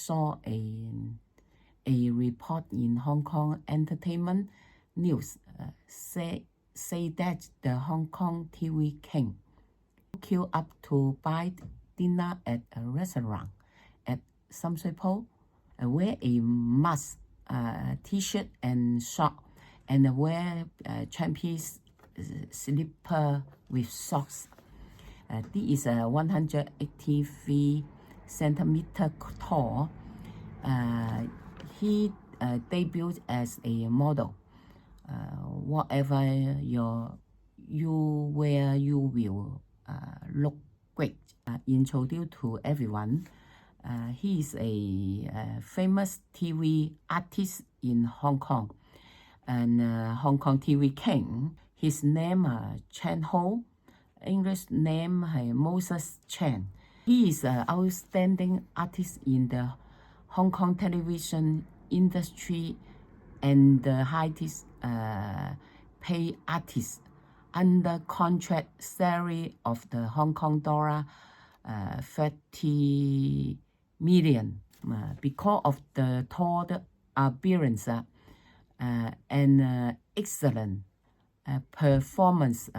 saw a report in Hong Kong Entertainment News say that the Hong Kong TV king queued up to buy dinner at a restaurant at Sam Shui Po, wear a mask, t-shirt and short, and wear Champions slipper with socks. This is 183 centimeter tall. He debuted as a model. Whatever you wear, you will look great. Introduced to everyone. He is a famous TV artist in Hong Kong and Hong Kong TV king. His name Chan Ho. English name Moses Chan. He is an outstanding artist in the Hong Kong television industry and the highest paid artist under contract salary of the Hong Kong dollar 30 million. Because of the tall appearance and excellent performance,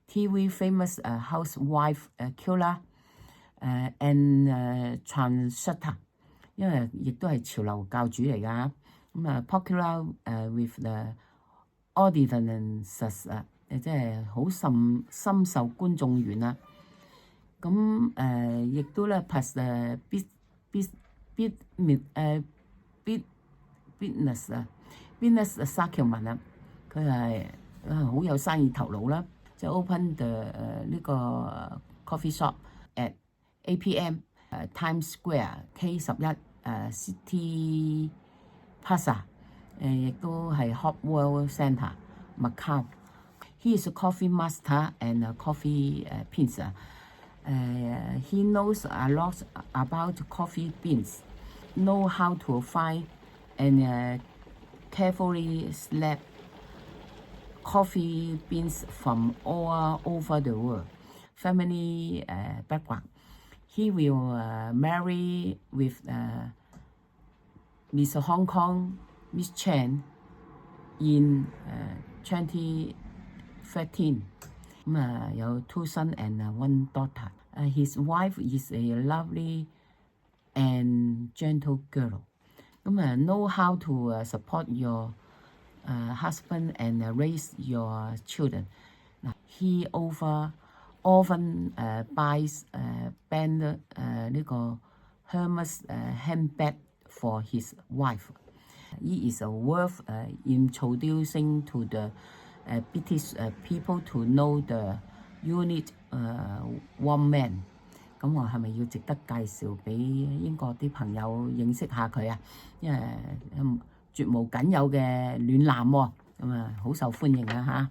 TV famous housewife killer and trendsetter， 因為亦都係潮流教主嚟㗎。咁popular with the audiences， 即係好深受觀眾緣啦。咁亦都咧 plus business acumen 啊，佢係好有生意頭腦啦。就 open the 呢個 coffee shop at APM Times Square K11 City Plaza， 亦都係 Hop World Centre Macau。He is a coffee master and a coffee prince. He knows a lot about coffee beans, know how to find and carefully select coffee beans from all over the world. Family background. He will marry with Miss Hong Kong, Miss Chan, in 2013. 有 two sons and one daughter. His wife is a lovely and gentle girl. Know how to support your husband and raise your children. He often buys brand 呢個 Hermes handbag for his wife. He is worth introducing to the British people to know the unique woman. 咁我係咪要值得介紹俾英國啲朋友認識下佢啊？因為絕無僅有嘅暖男喎，好受歡迎啊嚇！